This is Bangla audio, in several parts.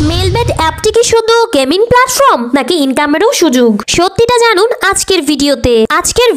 মেলবেট অ্যাপটি কি শুধু গেমিং প্ল্যাটফর্ম নাকি ইনকামেরও সুযোগ? সত্যিটা জানুন আজকের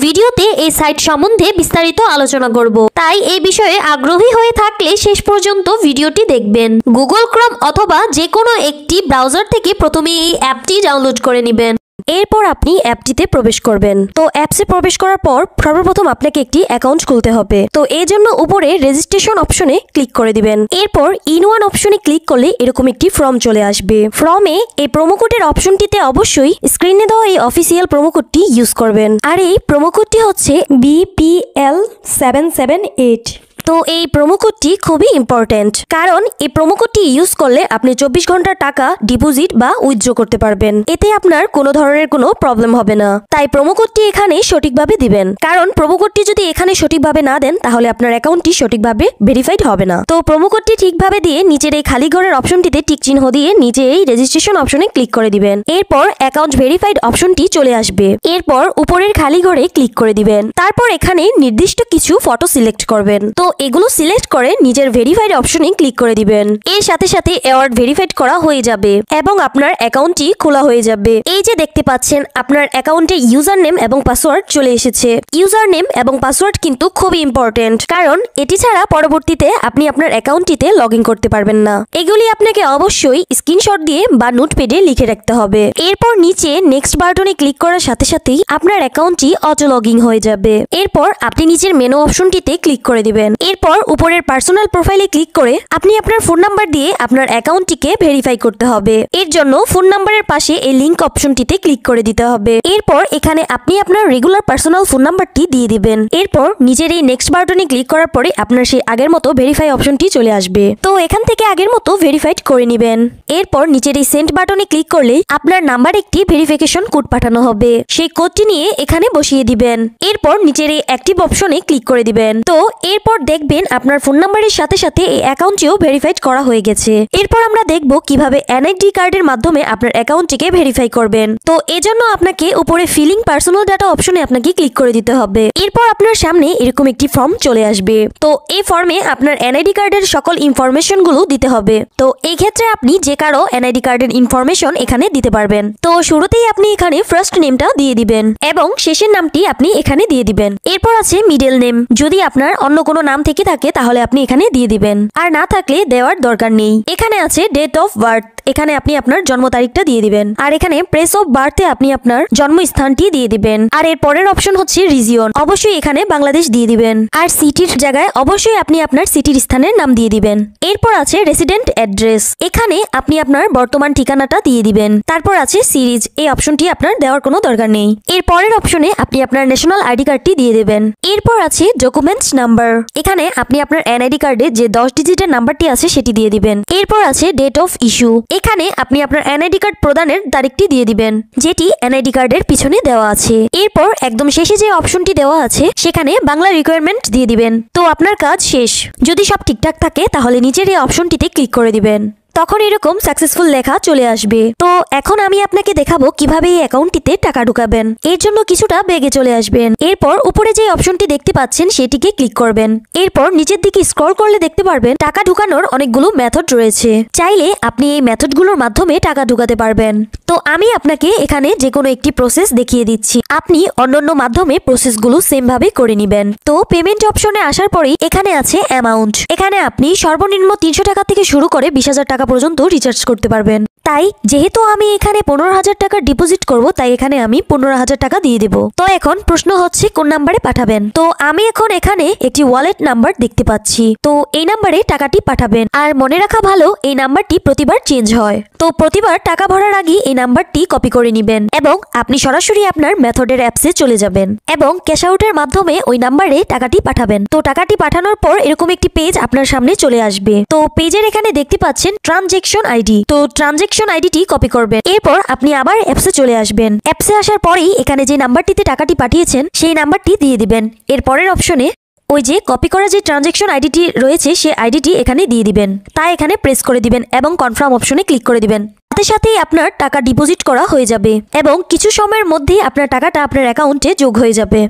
ভিডিওতে এই সাইট সম্বন্ধে বিস্তারিত আলোচনা করব। তাই এই বিষয়ে আগ্রহী হয়ে থাকলে শেষ পর্যন্ত ভিডিওটি দেখবেন। গুগল ক্রোম অথবা যে কোনো একটি ব্রাউজার থেকে প্রথমে এই অ্যাপটি ডাউনলোড করে নেবেন। এরপর আপনি অ্যাপটিতে প্রবেশ করবেন। তো অ্যাপসে প্রবেশ করার পর সর্বপ্রথম আপনাকে একটি অ্যাকাউন্ট খুলতে হবে। তো এই জন্য উপরে রেজিস্ট্রেশন অপশনে ক্লিক করে দিবেন। এরপর ইন-ওয়ান অপশনে ক্লিক করলে এরকম একটি ফর্ম চলে আসবে। ফর্মে এই প্রোমো কোডের অপশনটিতে অবশ্যই স্ক্রিনে দেওয়া এই অফিসিয়াল প্রোমো কোডটি ইউজ করবেন। আর এই প্রোমো কোডটি হচ্ছে BPL778। তো এই প্রোমো কোডটি খুবই ইম্পর্টেন্ট, কারণ এই প্রোমো কোডটি ইউজ করলে আপনি 24 ঘন্টার টাকা ডিপোজিট বা উইথড্র করতে পারবেন। এতে আপনার কোনো ধরনের কোনো প্রবলেম হবে না। তাই প্রোমো কোডটি এখানে সঠিকভাবে দিবেন, কারণ প্রোমো কোডটি যদি এখানে সঠিকভাবে না দেন তাহলে আপনার অ্যাকাউন্টটি সঠিকভাবে ভেরিফাইড হবে না। তো প্রোমো কোডটি ঠিকভাবে দিয়ে নিচের এই খালি ঘরের অপশনটিতে টিক চিহ্ন দিয়ে নিচে এই রেজিস্ট্রেশন অপশনে ক্লিক করে দিবেন। এরপর অ্যাকাউন্ট ভেরিফাইড অপশনটি চলে আসবে। এরপর উপরের খালি ঘরে ক্লিক করে দিবেন। তারপর এখানে নির্দিষ্ট কিছু ফটো সিলেক্ট করবেন। তো এগুলো সিলেক্ট করে নিজের ভেরিফাইড অপশনে ক্লিক করে দিবেন। এর সাথে সাথে অ্যাওয়ার্ড ভেরিফাইড করা হয়ে যাবে এবং আপনার অ্যাকাউন্টটি খোলা হয়ে যাবে। এই যে দেখতে পাচ্ছেন আপনার অ্যাকাউন্টে ইউজার নেম এবং পাসওয়ার্ড চলে এসেছে। ইউজার নেম এবং পাসওয়ার্ড কিন্তু খুবই ইম্পর্টেন্ট, কারণ এটি ছাড়া পরবর্তীতে আপনি আপনার অ্যাকাউন্টটিতে লগ ইন করতে পারবেন না। এগুলি আপনাকে অবশ্যই স্ক্রিনশট দিয়ে বা নোটপ্যাডে লিখে রাখতে হবে। এরপর নিচে নেক্সট বাটনে ক্লিক করার সাথে সাথেই আপনার অ্যাকাউন্টটি অটো লগ ইন হয়ে যাবে। এরপর আপনি নিচের মেনু অপশনটিতে ক্লিক করে দিবেন। এরপর উপরের পার্সোনাল প্রোফাইলে ক্লিক করে আপনি আপনার ফোন নাম্বার দিয়ে আপনার অ্যাকাউন্টটিকে ভেরিফাই করতে হবে। এর জন্য ফোন নাম্বারের পাশে এই লিংক অপশনটিতে ক্লিক করে দিতে হবে। এরপর এখানে আপনি আপনার রেগুলার পার্সোনাল ফোন নাম্বারটি দিয়ে দিবেন। এরপর নিজের এই নেক্সট বাটনে ক্লিক করার পরে আপনার সেই আগের মতো ভেরিফাই অপশনটি চলে আসবে। তো এখান থেকে আগের মতো ভেরিফাইড করে নেবেন। এরপর নিচের এই সেন্ড বাটনে ক্লিক করলেই আপনার নাম্বার একটি ভেরিফিকেশন কোড পাঠানো হবে। সেই কোডটি নিয়ে এখানে বসিয়ে দিবেন। এরপর নিচের এই অ্যাক্টিভ অপশনে ক্লিক করে দিবেন। তো এরপর দেখবেন আপনার ফোন নাম্বারের সাথে সাথে এই অ্যাকাউন্টটিও ভেরিফাইড করা হয়ে গেছে। এরপর আমরা দেখব কিভাবে এনআইডি কার্ডের মাধ্যমে আপনার অ্যাকাউন্টটিকে ভেরিফাই করবেন। তো এজন্য আপনাকে উপরে ফিলিং পার্সোনাল ডাটা অপশনে আপনাকে ক্লিক করে দিতে হবে। এরপর আপনার সামনে এরকম একটি ফর্ম চলে আসবে। তো এই ফর্মে আপনার এনআইডি কার্ডের সকল ইনফরমেশন গুলো দিতে হবে। তো এই ক্ষেত্রে আপনি যে কারো এনআইডি কার্ডের ইনফরমেশন এখানে দিতে পারবেন। তো শুরুতেই আপনি এখানে ফার্স্ট নেমটা দিয়ে দিবেন এবং শেষের নামটি আপনি এখানে দিয়ে দিবেন। এরপর আছে মিডল নেম। যদি আপনার অন্য কোনো নাম থেকে থাকে তাহলে আপনি এখানে দিয়ে দিবেন, আর না থাকলে দেওয়ার দরকার নেই। এখানে আছে ডেট অফ বার্থ। এখানে আপনি আপনার জন্ম তারিখটা দিয়ে দিবেন। আর এখানে প্লেস অফ বার্থে আপনি আপনার জন্মস্থানটি দিয়ে দিবেন। আর এর পরের অপশন হচ্ছে রিজিয়ন। অবশ্যই এখানে বাংলাদেশ দিয়ে দিবেন। আর সিটির জায়গায় অবশ্যই আপনি আপনার সিটির স্থানের নাম দিয়ে দিবেন। এরপর আছে রেসিডেন্ট অ্যাড্রেস। এখানে আপনি আপনার বর্তমান ঠিকানাটা দিয়ে দিবেন। তারপর আছে সিরিজ। এই অপশনটি আপনার দেওয়ার কোনো দরকার নেই। এর পরের অপশনে আপনি আপনার ন্যাশনাল আইডি কার্ডটি দিয়ে দেবেন। এরপর আছে ডকুমেন্টস নাম্বার। এখানে আপনি আপনার এনআইডি কার্ডে যে 10 ডিজিটের নাম্বারটি আছে সেটি দিয়ে দিবেন। এরপর আছে ডেট অফ ইস্যু। এখানে আপনি আপনার এনআইডি কার্ড প্রদানের তারিখটি দিয়ে দিবেন, যেটি এনআইডি কার্ডের পিছনে দেওয়া আছে। এরপর একদম শেষে যে অপশনটি দেওয়া আছে সেখানে বাংলা রিকোয়ারমেন্ট দিয়ে দিবেন। তো আপনার কাজ শেষ। যদি সব ঠিকঠাক থাকে তাহলে নিচের এই অপশনটিতে ক্লিক করে দিবেন। তখন এরকম সাকসেসফুল লেখা চলে আসবে। তো এখন আমি আপনাকে দেখাবো কিভাবে এই অ্যাকাউন্টটিতে টাকা ঢুকাবেন। এর জন্য কিছুটা বেগে চলে আসবেন। এরপর উপরে যে অপশনটি দেখতে পাচ্ছেন সেটিকে ক্লিক করবেন। এরপর নিচের দিকে স্ক্রল করলে দেখতে পারবেন টাকা ঢুকানোর অনেকগুলো মেথড রয়েছে। চাইলে আপনি এই মেথডগুলোর মাধ্যমে টাকা ঢুকাতে পারবেন। তো আমি আপনাকে এখানে যে কোনো একটি প্রসেস দেখিয়ে দিচ্ছি। আপনি অন্যান্য মাধ্যমে প্রসেসগুলো সেম ভাবে করে নেবেন। তো পেমেন্ট অপশনে আসার পরেই এখানে আছে অ্যামাউন্ট। এখানে আপনি সর্বনিম্ন 300 টাকা থেকে শুরু করে 20,000 টাকা পর্যন্ত রিচার্জ করতে পারবেন। তাই যেহেতু আমি এখানে 15,000 টাকা ডিপোজিট করব, তাই এখানে আমি 15,000 টাকা দিয়ে দেব। তো এখন প্রশ্ন হচ্ছে কোন নাম্বারে পাঠাবেন। তো আমি এখন এখানে একটি ওয়ালেট নাম্বার দেখতে পাচ্ছি। তো এই নাম্বারে টাকাটি পাঠাবেন। আর মনে রাখা ভালো, এই নাম্বারটি প্রতিবার চেঞ্জ হয়। তো প্রতিবার টাকা ভরার আগে এই নাম্বারটি কপি করে নেবেন এবং আপনি সরাসরি আপনার মেথডের অ্যাপসে চলে যাবেন এবং ক্যাশ আউটের মাধ্যমে ওই নাম্বারে টাকাটি পাঠাবেন। তো টাকাটি পাঠানোর পর এরকম একটি পেজ আপনার সামনে চলে আসবে। তো পেজের এখানে দেখতে পাচ্ছেন ট্রানজেকশন আইডি। তো ট্রানজেকশন আইডিটি কপি করবেন। এরপর আপনি আবার অ্যাপসে চলে আসবেন। অ্যাপসে আসার পরেই এখানে যে নাম্বারটিতে টাকাটি পাঠিয়েছেন সেই নাম্বারটি দিয়ে দিবেন। এর পরের অপশনে ওই যে কপি করা যে ট্রানজেকশন আইডিটি রয়েছে সেই আইডিটি এখানে দিয়ে দিবেন। তাই এখানে প্রেস করে দিবেন এবং কনফার্ম অপশনে ক্লিক করে দিবেন। সাথে সাথেই আপনার টাকা ডিপোজিট করা হয়ে যাবে এবং কিছু সময়ের মধ্যেই আপনার টাকাটা আপনার অ্যাকাউন্টে যোগ হয়ে যাবে।